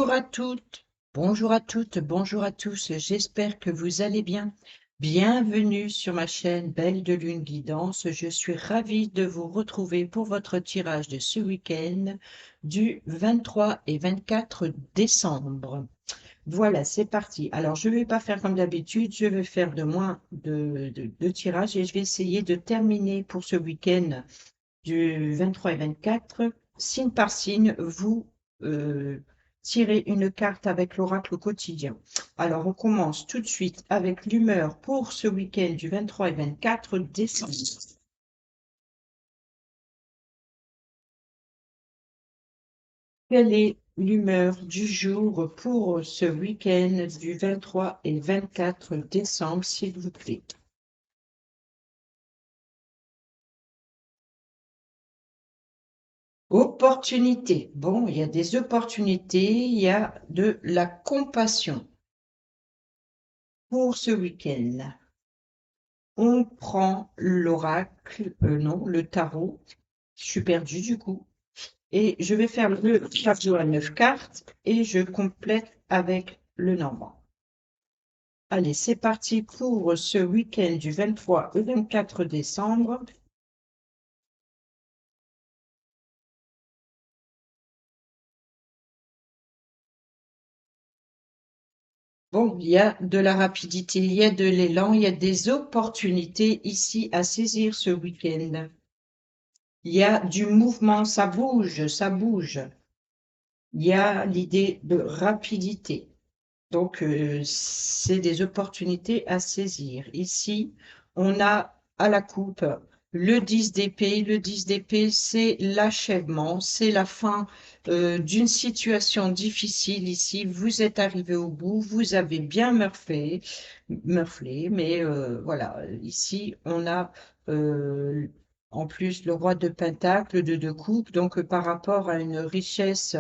Bonjour à toutes, bonjour à toutes, bonjour à tous, j'espère que vous allez bien. Bienvenue sur ma chaîne Belle de Lune Guidance. Je suis ravie de vous retrouver pour votre tirage de ce week-end du 23 et 24 décembre. Voilà, c'est parti. Alors, je ne vais pas faire comme d'habitude, je vais faire de moins de tirages et je vais essayer de terminer pour ce week-end du 23 et 24, signe par signe, vous tirez une carte avec l'oracle quotidien. Alors, on commence tout de suite avec l'humeur pour ce week-end du 23 et 24 décembre. Quelle est l'humeur du jour pour ce week-end du 23 et 24 décembre, s'il vous plaît? Opportunité. Bon, il y a des opportunités, il y a de la compassion pour ce week-end. On prend l'oracle, non, le tarot. Je suis perdue du coup. Et je vais faire le tableau à 9 cartes et je complète avec le normand. Allez, c'est parti pour ce week-end du 23 au 24 décembre. Bon, il y a de la rapidité, il y a de l'élan, il y a des opportunités ici à saisir ce week-end. Il y a du mouvement, ça bouge, ça bouge. Il y a l'idée de rapidité. Donc, c'est des opportunités à saisir. Ici, on a à la coupe le 10 d'épée. Le 10 d'épée, c'est l'achèvement, c'est la fin d'une situation difficile. Ici, vous êtes arrivé au bout, vous avez bien meurflé, mais voilà, ici, on a en plus le roi de Pentacle, de coupe, donc par rapport à une richesse,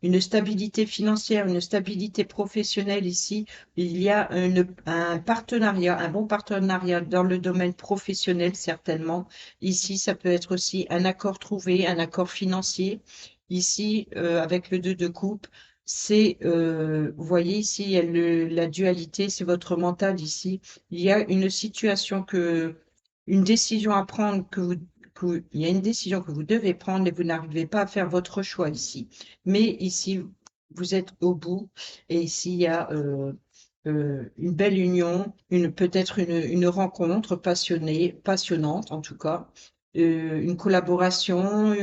une stabilité financière, une stabilité professionnelle ici, il y a un partenariat, un bon partenariat dans le domaine professionnel certainement. Ici, ça peut être aussi un accord trouvé, un accord financier. Ici, avec le 2 de coupe, c'est, vous voyez ici, il y a la dualité, c'est votre mental ici. Il y a une situation une décision à prendre il y a une décision que vous devez prendre et vous n'arrivez pas à faire votre choix ici. Mais ici, vous êtes au bout et ici, il y a une belle union, peut-être une rencontre passionnante en tout cas, une collaboration,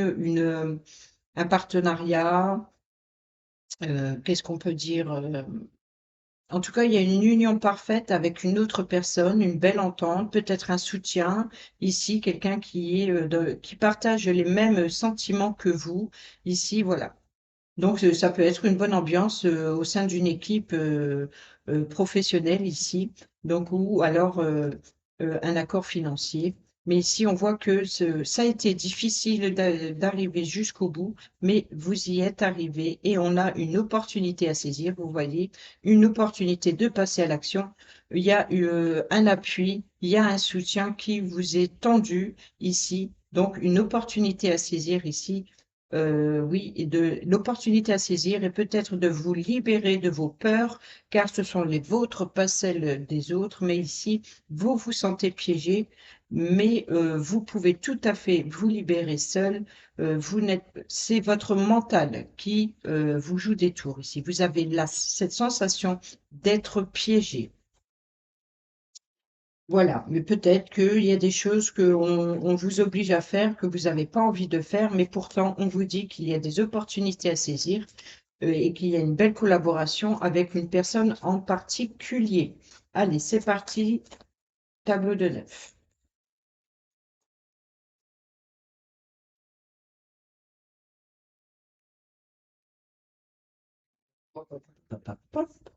un partenariat. Qu'est-ce qu'on peut dire? En tout cas, il y a une union parfaite avec une autre personne, une belle entente, peut-être un soutien. Ici, quelqu'un qui partage les mêmes sentiments que vous. Ici, voilà. Donc, ça peut être une bonne ambiance au sein d'une équipe professionnelle ici, donc ou alors un accord financier. Mais ici, on voit que ça a été difficile d'arriver jusqu'au bout, mais vous y êtes arrivé et on a une opportunité à saisir. Vous voyez, une opportunité de passer à l'action. Il y a eu un appui, il y a un soutien qui vous est tendu ici. Donc, une opportunité à saisir ici, oui, et de l'opportunité à saisir et peut-être de vous libérer de vos peurs, car ce sont les vôtres, pas celles des autres. Mais ici, vous vous sentez piégé, mais vous pouvez tout à fait vous libérer seul. C'est votre mental qui vous joue des tours ici. Vous avez cette sensation d'être piégé. Voilà, mais peut-être qu'il y a des choses on vous oblige à faire que vous n'avez pas envie de faire, mais pourtant on vous dit qu'il y a des opportunités à saisir et qu'il y a une belle collaboration avec une personne en particulier. Allez, c'est parti, tableau de neuf. Hop, hop, hop, hop, hop.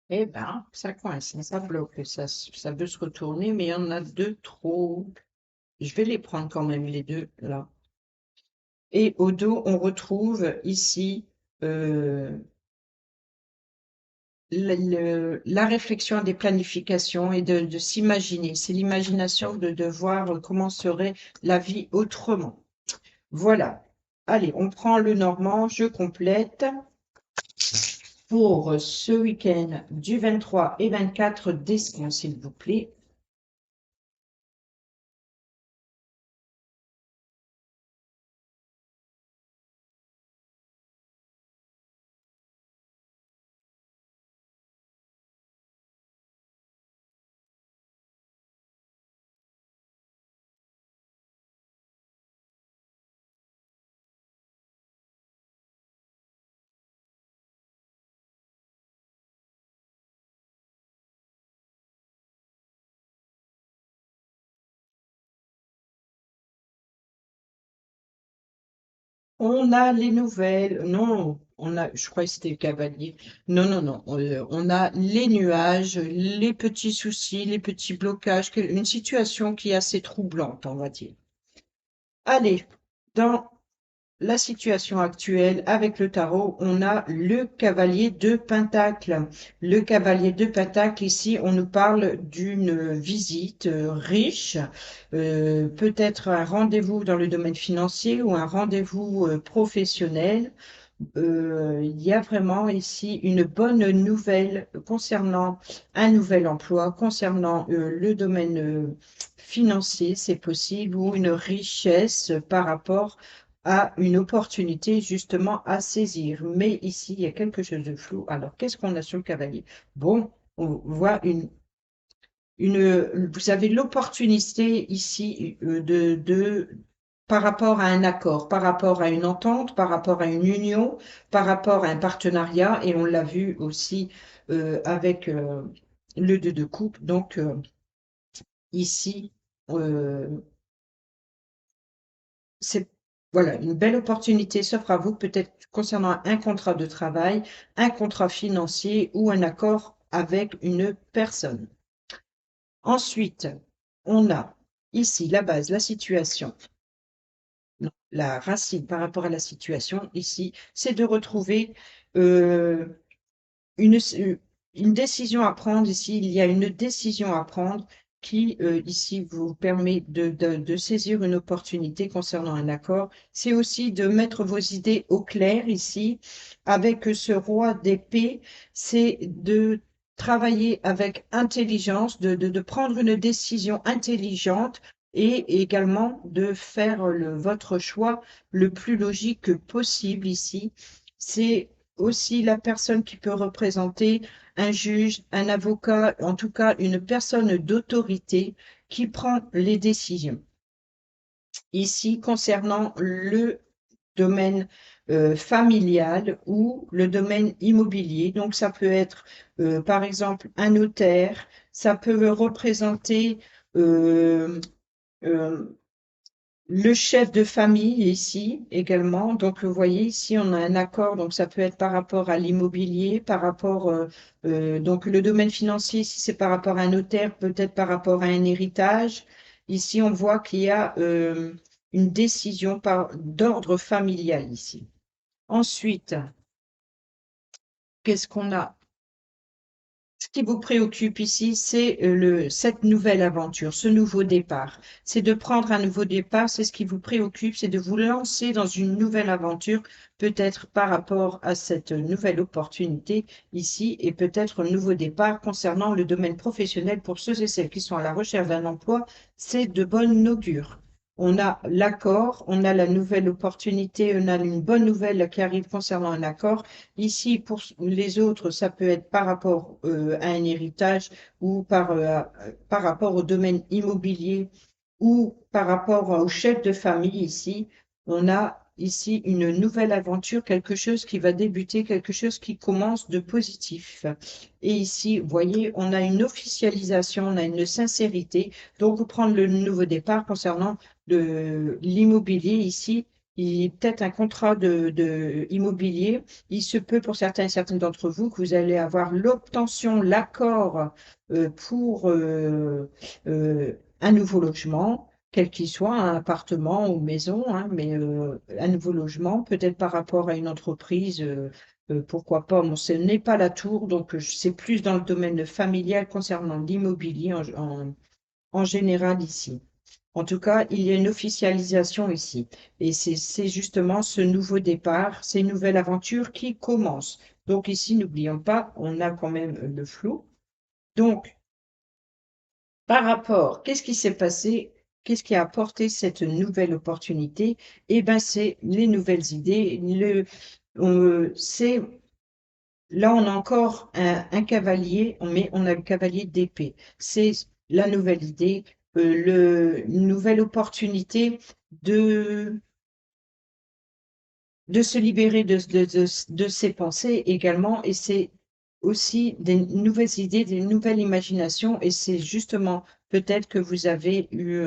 Eh ben, ça coince, hein, ça bloque, ça veut se retourner, mais il y en a deux trop. Je vais les prendre quand même, les deux, là. Et au dos, on retrouve ici euh, la réflexion des planifications et de s'imaginer. C'est l'imagination de voir comment serait la vie autrement. Voilà. Allez, on prend le normand, je complète pour ce week-end du 23 et 24 décembre, s'il vous plaît. On a les nouvelles. Non, on a, je crois que c'était le cavalier. Non, non, non. On a les nuages, les petits soucis, les petits blocages, une situation qui est assez troublante, on va dire. Allez, dans la situation actuelle avec le tarot, on a le cavalier de Pentacle. Le cavalier de Pentacle, ici, on nous parle d'une visite riche, peut-être un rendez-vous dans le domaine financier ou un rendez-vous professionnel. Il y a vraiment ici une bonne nouvelle concernant un nouvel emploi, concernant le domaine financier, c'est possible, ou une richesse par rapport à une opportunité justement à saisir. Mais ici, il y a quelque chose de flou. Alors, qu'est-ce qu'on a sur le cavalier? Bon, on voit vous avez l'opportunité ici par rapport à un accord, par rapport à une entente, par rapport à une union, par rapport à un partenariat, et on l'a vu aussi avec le 2 de coupe. Donc ici, euh, c'est voilà, une belle opportunité s'offre à vous, peut-être concernant un contrat de travail, un contrat financier ou un accord avec une personne. Ensuite, on a ici la base, la situation. Non, la racine par rapport à la situation ici, c'est de retrouver euh, une, une décision à prendre. Ici, il y a une décision à prendre qui, ici, vous permet de saisir une opportunité concernant un accord. C'est aussi de mettre vos idées au clair ici. Avec ce roi d'épée, c'est de travailler avec intelligence, de prendre une décision intelligente et également de faire votre choix le plus logique possible ici. C'est aussi la personne qui peut représenter un juge, un avocat, en tout cas une personne d'autorité qui prend les décisions. Ici, concernant le domaine familial ou le domaine immobilier. Donc, ça peut être, par exemple, un notaire, ça peut représenter euh, euh, le chef de famille ici également. Donc, vous voyez, ici, on a un accord. Donc, ça peut être par rapport à l'immobilier, par rapport, donc le domaine financier, si c'est par rapport à un notaire, peut-être par rapport à un héritage. Ici, on voit qu'il y a une décision d'ordre familial ici. Ensuite, qu'est-ce qu'on a? Ce qui vous préoccupe ici, c'est cette nouvelle aventure, ce nouveau départ. C'est de prendre un nouveau départ, c'est ce qui vous préoccupe, c'est de vous lancer dans une nouvelle aventure, peut-être par rapport à cette nouvelle opportunité ici, et peut-être un nouveau départ concernant le domaine professionnel pour ceux et celles qui sont à la recherche d'un emploi. C'est de bonne augure. On a l'accord, on a la nouvelle opportunité, on a une bonne nouvelle qui arrive concernant un accord. Ici, pour les autres, ça peut être par rapport à un héritage ou par rapport au domaine immobilier ou par rapport au chef de famille ici. On a ici une nouvelle aventure, quelque chose qui va débuter, quelque chose qui commence de positif. Et ici, vous voyez, on a une officialisation, on a une sincérité. Donc, prendre le nouveau départ concernant l'immobilier ici, peut-être un contrat de immobilier. Il se peut pour certains et certaines d'entre vous que vous allez avoir l'obtention, l'accord pour un nouveau logement, quel qu'il soit, un appartement ou maison, hein, mais un nouveau logement, peut-être par rapport à une entreprise. Pourquoi pas, bon, ce n'est pas la tour, donc c'est plus dans le domaine familial concernant l'immobilier en général ici. En tout cas, il y a une officialisation ici. Et c'est justement ce nouveau départ, ces nouvelles aventures qui commencent. Donc ici, n'oublions pas, on a quand même le flou. Donc, par rapport, qu'est-ce qui s'est passé? Qu'est-ce qui a apporté cette nouvelle opportunité? Eh bien, c'est les nouvelles idées. C'est Là, on a encore un cavalier, mais on a le cavalier d'épée. C'est la nouvelle idée, une nouvelle opportunité de, de se libérer de ses pensées également. Et c'est aussi des nouvelles idées, des nouvelles imaginations. Et c'est justement peut-être que vous avez eu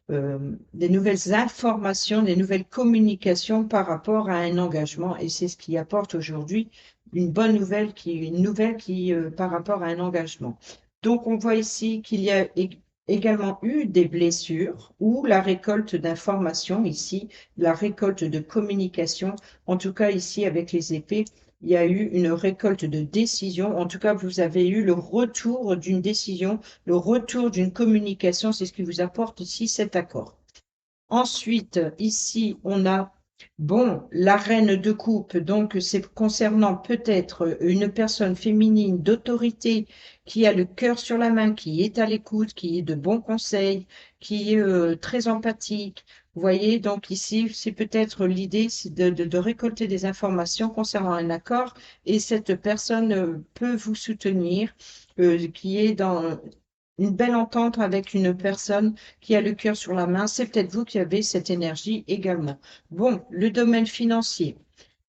des nouvelles informations, des nouvelles communications par rapport à un engagement. Et c'est ce qui apporte aujourd'hui une nouvelle qui par rapport à un engagement. Donc, on voit ici qu'il y a également eu des blessures ou la récolte d'informations ici, la récolte de communication. En tout cas, ici, avec les épées, il y a eu une récolte de décisions. En tout cas, vous avez eu le retour d'une décision, le retour d'une communication. C'est ce qui vous apporte ici cet accord. Ensuite, ici, on a, bon, la reine de coupe. Donc, c'est concernant peut-être une personne féminine d'autorité qui a le cœur sur la main, qui est à l'écoute, qui est de bons conseils, qui est très empathique. Vous voyez, donc ici, c'est peut-être l'idée de récolter des informations concernant un accord et cette personne peut vous soutenir, qui est dans une belle entente avec une personne qui a le cœur sur la main. C'est peut-être vous qui avez cette énergie également. Bon, le domaine financier.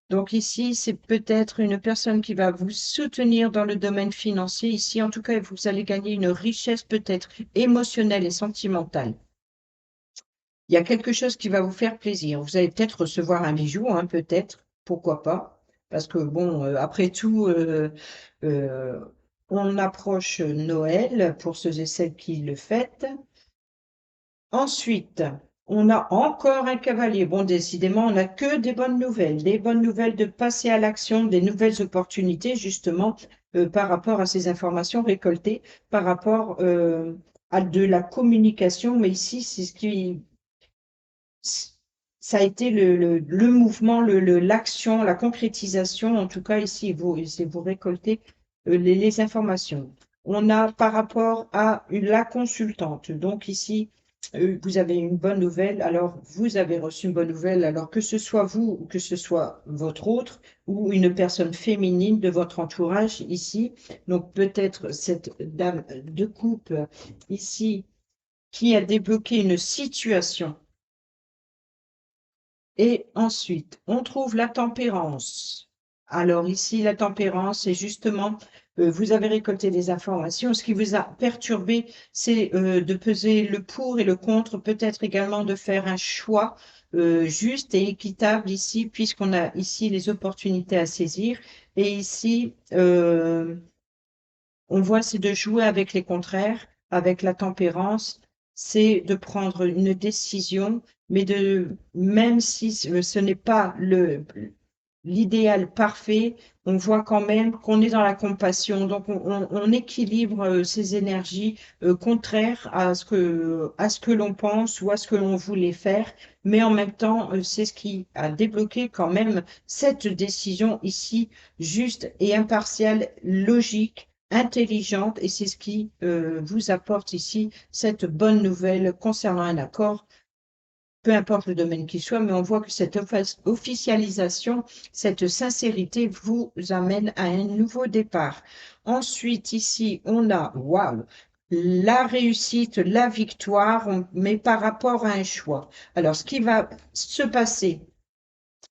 Donc ici, c'est peut-être une personne qui va vous soutenir dans le domaine financier. Ici, en tout cas, vous allez gagner une richesse peut-être émotionnelle et sentimentale. Il y a quelque chose qui va vous faire plaisir. Vous allez peut-être recevoir un bijou, hein, peut-être, pourquoi pas. Parce que bon, après tout, euh, on approche Noël pour ceux et celles qui le fêtent. Ensuite, on a encore un cavalier. Bon, décidément, on n'a que des bonnes nouvelles de passer à l'action, des nouvelles opportunités, justement, par rapport à ces informations récoltées, par rapport à de la communication. Mais ici, c'est ce qui, ça a été le mouvement, l'action, la concrétisation. En tout cas, ici, vous récoltez les informations. On a par rapport à la consultante. Donc ici, vous avez une bonne nouvelle. Alors, vous avez reçu une bonne nouvelle. Alors, que ce soit vous ou que ce soit votre autre ou une personne féminine de votre entourage ici. Donc, peut-être cette dame de coupe ici qui a débloqué une situation et ensuite, on trouve la tempérance. Alors ici, la tempérance, c'est justement, vous avez récolté des informations. Ce qui vous a perturbé, c'est de peser le pour et le contre, peut-être également de faire un choix juste et équitable ici, puisqu'on a ici les opportunités à saisir. Et ici, on voit, c'est de jouer avec les contraires, avec la tempérance, c'est de prendre une décision, mais même si ce n'est pas l'idéal parfait, on voit quand même qu'on est dans la compassion. Donc, on équilibre ces énergies contraires à ce que l'on pense ou à ce que l'on voulait faire. Mais en même temps, c'est ce qui a débloqué quand même cette décision ici, juste et impartiale, logique, intelligente. Et c'est ce qui vous apporte ici cette bonne nouvelle concernant un accord peu importe le domaine qu'il soit, mais on voit que cette officialisation, cette sincérité vous amène à un nouveau départ. Ensuite, ici, on a, waouh, la réussite, la victoire, mais par rapport à un choix. Alors, ce qui va se passer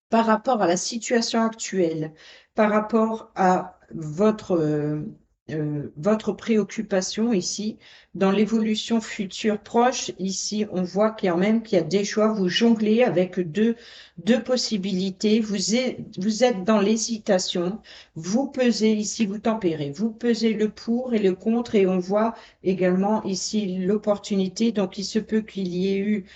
par rapport à la situation actuelle, par rapport à votre votre préoccupation ici. Dans l'évolution future proche, ici, on voit quand même qu'il y a des choix. Vous jonglez avec deux possibilités. Vous êtes dans l'hésitation. Vous pesez ici, vous tempérez. Vous pesez le pour et le contre. Et on voit également ici l'opportunité. Donc, il se peut qu'il y ait eu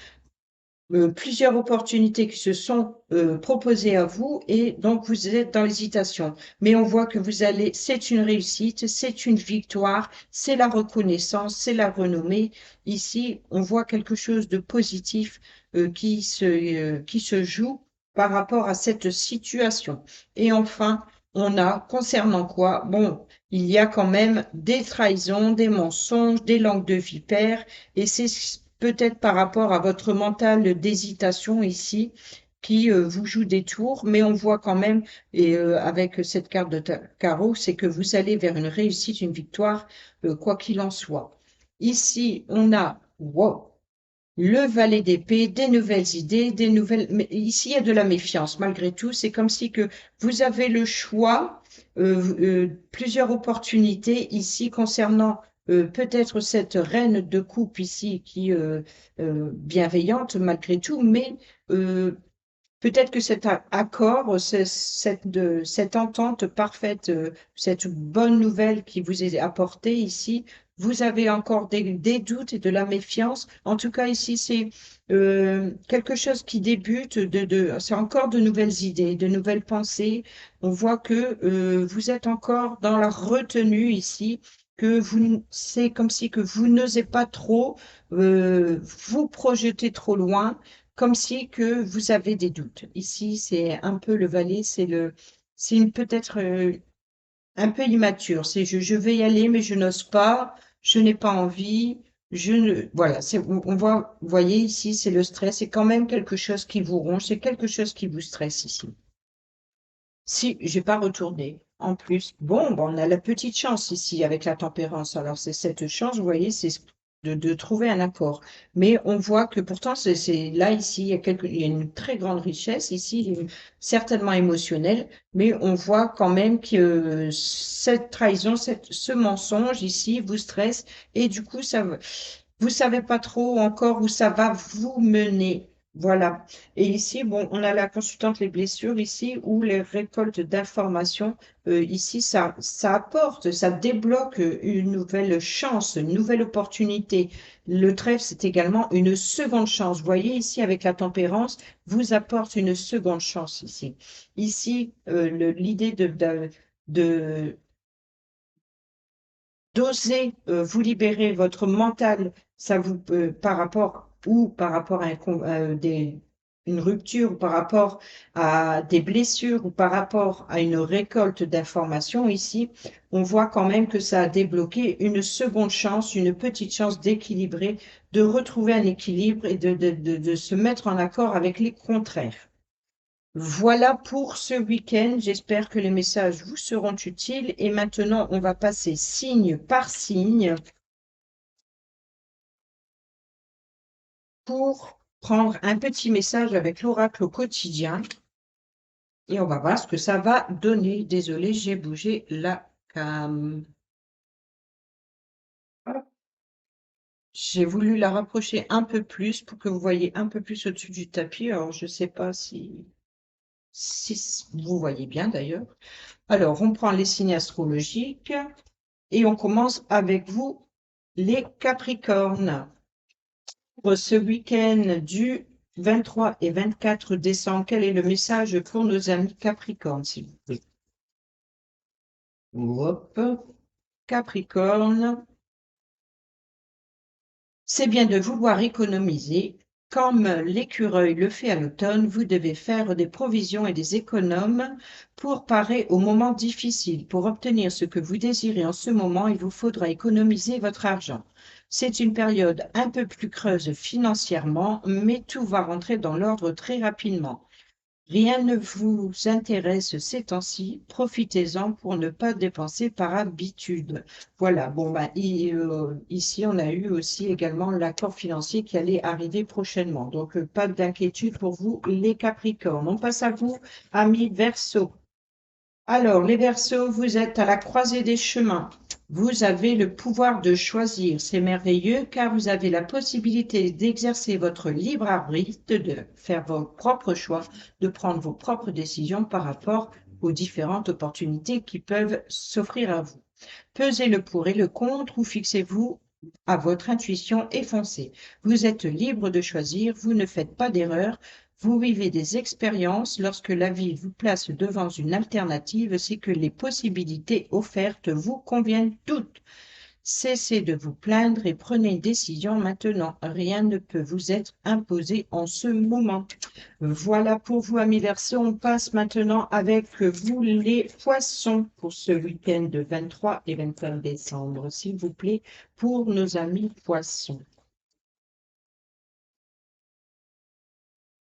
plusieurs opportunités qui se sont proposées à vous et donc vous êtes dans l'hésitation. Mais on voit que vous allez, c'est une réussite, c'est une victoire, c'est la reconnaissance, c'est la renommée. Ici, on voit quelque chose de positif qui se joue par rapport à cette situation. Et enfin, on a, concernant quoi? Bon, il y a quand même des trahisons, des mensonges, des langues de vipère, et c'est peut-être par rapport à votre mental d'hésitation ici qui vous joue des tours, mais on voit quand même, et avec cette carte de carreau, c'est que vous allez vers une réussite, une victoire, quoi qu'il en soit. Ici, on a wow, le valet d'épée, des nouvelles idées, des nouvelles. Mais ici, il y a de la méfiance malgré tout. C'est comme si que vous avez le choix, plusieurs opportunités ici concernant peut-être cette reine de coupe ici qui bienveillante malgré tout, mais peut-être que cet accord, cette entente parfaite, cette bonne nouvelle qui vous est apportée ici, vous avez encore des doutes et de la méfiance. En tout cas, ici, c'est quelque chose qui débute, c'est encore de nouvelles idées, de nouvelles pensées. On voit que vous êtes encore dans la retenue ici, que c'est comme si que vous n'osez pas trop vous projeter trop loin comme si que vous avez des doutes. Ici, c'est un peu le valet, c'est peut-être un peu immature. C'est je vais y aller, mais je n'ose pas, je n'ai pas envie. Voilà, on voit, vous voyez ici, c'est le stress, c'est quand même quelque chose qui vous ronge, c'est quelque chose qui vous stresse ici. Si, j'ai pas retourné. En plus, bon, on a la petite chance ici avec la tempérance. Alors, c'est cette chance, vous voyez, c'est de trouver un accord. Mais on voit que pourtant, là, ici, il y a une très grande richesse, ici, certainement émotionnelle, mais on voit quand même que cette trahison, ce mensonge ici vous stresse et du coup, vous savez pas trop encore où ça va vous mener. Voilà. Et ici, bon, on a la consultante les blessures ici ou les récoltes d'informations. Ici, ça apporte, ça débloque une nouvelle chance, une nouvelle opportunité. Le trèfle, c'est également une seconde chance. Vous voyez ici, avec la tempérance, vous apporte une seconde chance ici. Ici, l'idée de d'oser vous libérer votre mental, ça vous par rapport ou par rapport à, une rupture, ou par rapport à des blessures, ou par rapport à une récolte d'informations ici, on voit quand même que ça a débloqué une seconde chance, une petite chance d'équilibrer, de retrouver un équilibre et de se mettre en accord avec les contraires. Voilà pour ce week-end. J'espère que les messages vous seront utiles. Et maintenant, on va passer signe par signe pour prendre un petit message avec l'oracle au quotidien. Et on va voir ce que ça va donner. Désolée, j'ai bougé la cam. J'ai voulu la rapprocher un peu plus pour que vous voyez un peu plus au-dessus du tapis. Alors, je ne sais pas si vous voyez bien d'ailleurs. Alors, on prend les signes astrologiques. Et on commence avec vous, les Capricornes. Pour ce week-end du 23 et 24 décembre, quel est le message pour nos amis Capricornes, s'il vous plaît? Hop. Capricorne, c'est bien de vouloir économiser. Comme l'écureuil le fait à l'automne, vous devez faire des provisions et des économes pour parer aux moments difficiles. Pour obtenir ce que vous désirez en ce moment, il vous faudra économiser votre argent. C'est une période un peu plus creuse financièrement, mais tout va rentrer dans l'ordre très rapidement. Rien ne vous intéresse ces temps-ci, profitez-en pour ne pas dépenser par habitude. Voilà, bon, ici, on a eu aussi également l'accord financier qui allait arriver prochainement. Donc, pas d'inquiétude pour vous, les Capricornes. On passe à vous, amis Verseaux. Alors, les Verseaux, vous êtes à la croisée des chemins. Vous avez le pouvoir de choisir. C'est merveilleux car vous avez la possibilité d'exercer votre libre arbitre, de faire vos propres choix, de prendre vos propres décisions par rapport aux différentes opportunités qui peuvent s'offrir à vous. Pesez le pour et le contre ou fixez-vous à votre intuition et foncez. Vous êtes libre de choisir, vous ne faites pas d'erreur, vous vivez des expériences. Lorsque la vie vous place devant une alternative, c'est que les possibilités offertes vous conviennent toutes. Cessez de vous plaindre et prenez une décision maintenant. Rien ne peut vous être imposé en ce moment. Voilà pour vous, amis Verseau. On passe maintenant avec vous, les poissons, pour ce week-end de 23 et 24 décembre, s'il vous plaît, pour nos amis poissons.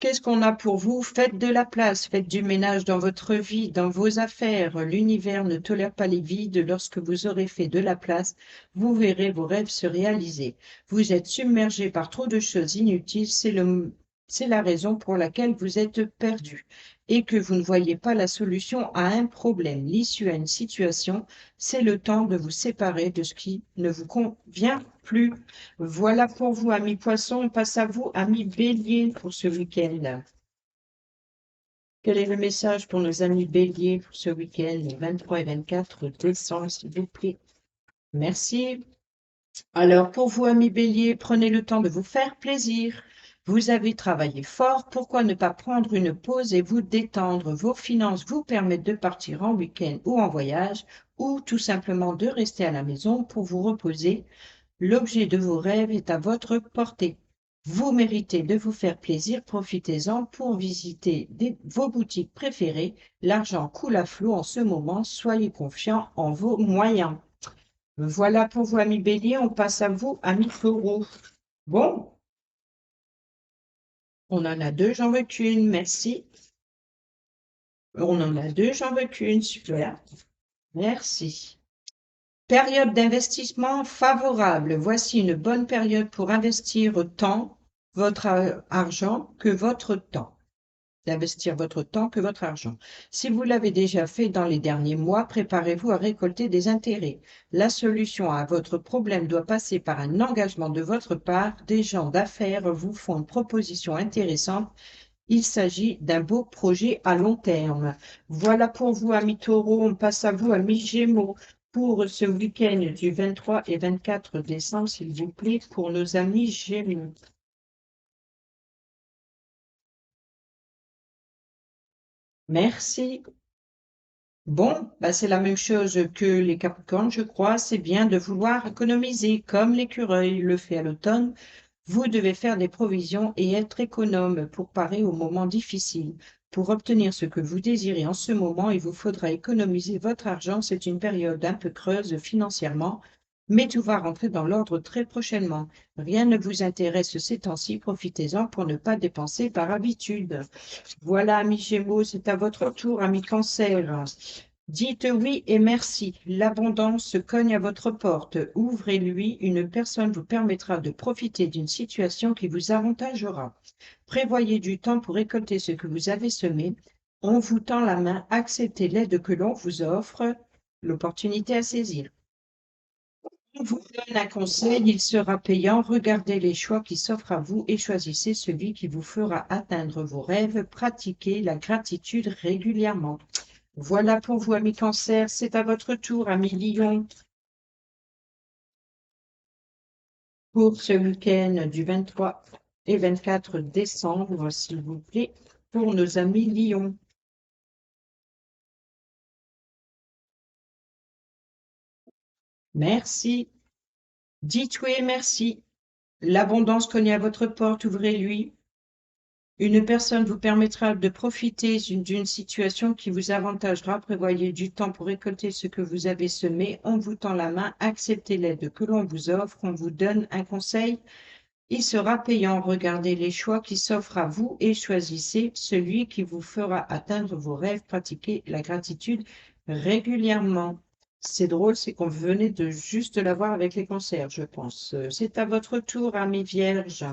Qu'est-ce qu'on a pour vous? Faites de la place, faites du ménage dans votre vie, dans vos affaires. L'univers ne tolère pas les vides. Lorsque vous aurez fait de la place, vous verrez vos rêves se réaliser. Vous êtes submergé par trop de choses inutiles. C'est la raison pour laquelle vous êtes perdu et que vous ne voyez pas la solution à un problème, l'issue à une situation. C'est le temps de vous séparer de ce qui ne vous convient plus. Voilà pour vous, amis poissons. On passe à vous, amis béliers, pour ce week-end. Quel est le message pour nos amis béliers pour ce week-end, 23 et 24 décembre, s'il vous plaît? Merci. Alors, pour vous, amis béliers, prenez le temps de vous faire plaisir. Vous avez travaillé fort, pourquoi ne pas prendre une pause et vous détendre? Vos finances vous permettent de partir en week-end ou en voyage, ou tout simplement de rester à la maison pour vous reposer. L'objet de vos rêves est à votre portée. Vous méritez de vous faire plaisir, profitez-en pour visiter vos boutiques préférées. L'argent coule à flot en ce moment, soyez confiants en vos moyens. Voilà pour vous, amis bélier, on passe à vous, amis taureaux. Bon, on en a deux, j'en veux qu'une, merci. On en a deux, j'en veux qu'une, super. Merci. Période d'investissement favorable. Voici une bonne période pour investir autant votre argent que votre temps. D'investir votre temps que votre argent. Si vous l'avez déjà fait dans les derniers mois, préparez-vous à récolter des intérêts. La solution à votre problème doit passer par un engagement de votre part. Des gens d'affaires vous font une proposition intéressante. Il s'agit d'un beau projet à long terme. Voilà pour vous, amis taureaux. On passe à vous, amis gémeaux, pour ce week-end du 23 et 24 décembre, s'il vous plaît, pour nos amis gémeaux. Merci. Bon, bah c'est la même chose que les Capricornes, je crois. C'est bien de vouloir économiser, comme l'écureuil le fait à l'automne. Vous devez faire des provisions et être économe pour parer aux moments difficiles. Pour obtenir ce que vous désirez en ce moment, il vous faudra économiser votre argent. C'est une période un peu creuse financièrement, mais tout va rentrer dans l'ordre très prochainement. Rien ne vous intéresse ces temps-ci, profitez-en pour ne pas dépenser par habitude. Voilà, amis Gémeaux, c'est à votre tour, amis Cancer. Dites oui et merci. L'abondance cogne à votre porte. Ouvrez-lui. Une personne vous permettra de profiter d'une situation qui vous avantagera. Prévoyez du temps pour récolter ce que vous avez semé. On vous tend la main. Acceptez l'aide que l'on vous offre. L'opportunité à saisir. On vous donne un conseil, il sera payant. Regardez les choix qui s'offrent à vous et choisissez celui qui vous fera atteindre vos rêves. Pratiquez la gratitude régulièrement. Voilà pour vous, amis Cancer. C'est à votre tour, amis Lion, pour ce week-end du 23 et 24 décembre, s'il vous plaît, pour nos amis Lion. Merci. Dites oui et merci. L'abondance cogne à votre porte, ouvrez-lui. Une personne vous permettra de profiter d'une situation qui vous avantagera. Prévoyez du temps pour récolter ce que vous avez semé. On vous tend la main. Acceptez l'aide que l'on vous offre. On vous donne un conseil. Il sera payant. Regardez les choix qui s'offrent à vous et choisissez celui qui vous fera atteindre vos rêves. Pratiquez la gratitude régulièrement. C'est drôle, c'est qu'on venait de juste l'avoir avec les cancers, je pense. C'est à votre tour, amis vierges.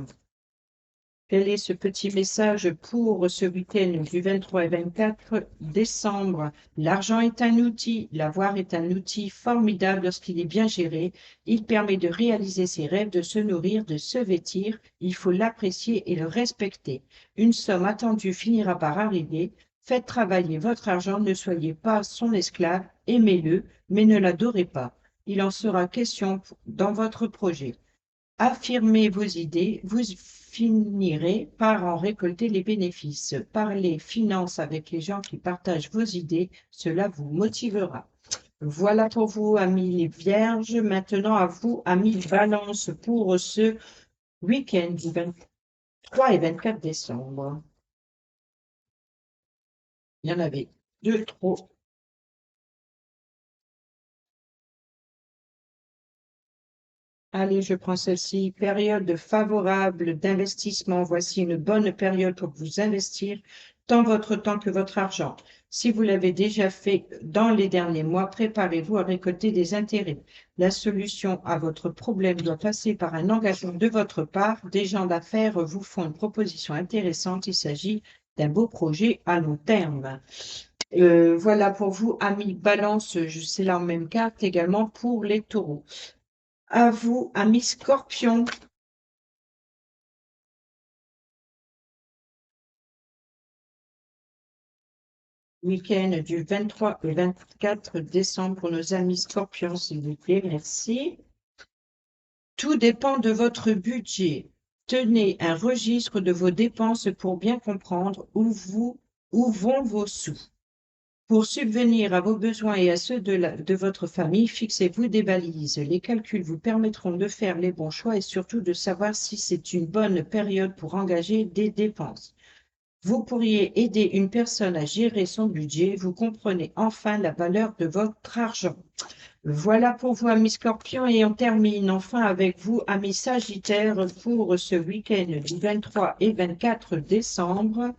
Quel est ce petit message pour ce week-end du 23 et 24 décembre? L'argent est un outil, l'avoir est un outil formidable lorsqu'il est bien géré. Il permet de réaliser ses rêves, de se nourrir, de se vêtir. Il faut l'apprécier et le respecter. Une somme attendue finira par arriver. Faites travailler votre argent, ne soyez pas son esclave, aimez-le, mais ne l'adorez pas. Il en sera question dans votre projet. Affirmez vos idées, vous finirez par en récolter les bénéfices. Parlez finances avec les gens qui partagent vos idées, cela vous motivera. Voilà pour vous, amis les Vierges. Maintenant, à vous, amis Balance, pour ce week-end du 23 et 24 décembre. Il y en avait deux trop. Allez, je prends celle-ci. Période favorable d'investissement. Voici une bonne période pour vous investir, tant votre temps que votre argent. Si vous l'avez déjà fait dans les derniers mois, préparez-vous à récolter des intérêts. La solution à votre problème doit passer par un engagement de votre part. Des gens d'affaires vous font une proposition intéressante. Il s'agit d'un beau projet à long terme. Voilà pour vous, amis Balance. C'est la même carte également pour les taureaux. À vous, amis Scorpion. Week-end du 23 et 24 décembre pour nos amis Scorpions, s'il vous plaît. Merci. Tout dépend de votre budget. Tenez un registre de vos dépenses pour bien comprendre où vont vos sous. Pour subvenir à vos besoins et à ceux de votre famille, fixez-vous des balises. Les calculs vous permettront de faire les bons choix et surtout de savoir si c'est une bonne période pour engager des dépenses. Vous pourriez aider une personne à gérer son budget. Vous comprenez enfin la valeur de votre argent. Voilà pour vous, amis Scorpions, et on termine enfin avec vous, amis Sagittaires, pour ce week-end du 23 et 24 décembre,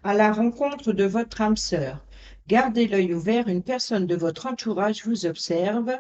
à la rencontre de votre âme sœur. Gardez l'œil ouvert, une personne de votre entourage vous observe.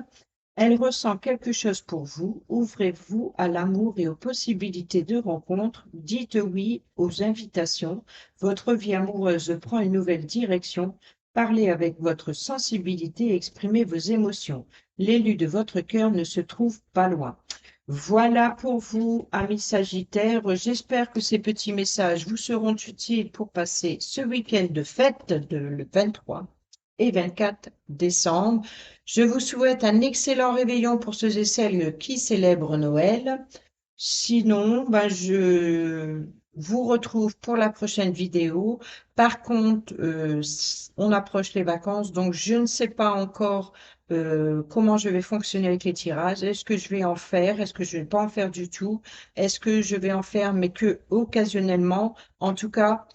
Elle ressent quelque chose pour vous. Ouvrez-vous à l'amour et aux possibilités de rencontre. Dites oui aux invitations. Votre vie amoureuse prend une nouvelle direction. Parlez avec votre sensibilité et exprimez vos émotions. L'élu de votre cœur ne se trouve pas loin. Voilà pour vous, amis Sagittaires. J'espère que ces petits messages vous seront utiles pour passer ce week-end de fête, le 23 et 24 décembre. Je vous souhaite un excellent réveillon pour ceux et celles qui célèbrent Noël. Sinon, je vous retrouve pour la prochaine vidéo. Par contre, on approche les vacances, donc je ne sais pas encore comment je vais fonctionner avec les tirages. Est-ce que je vais en faire? Est-ce que je ne vais pas en faire du tout? Est-ce que je vais en faire, mais que occasionnellement? En tout cas,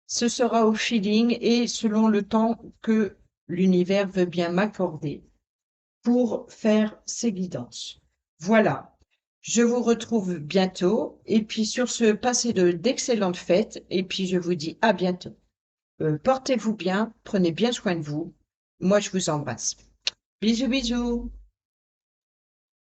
ce sera au feeling et selon le temps que l'univers veut bien m'accorder pour faire ces guidances. Voilà. Je vous retrouve bientôt et puis sur ce, passez d'excellentes fêtes et puis je vous dis à bientôt. Portez-vous bien, prenez bien soin de vous. Moi, je vous embrasse. Bisous, bisous.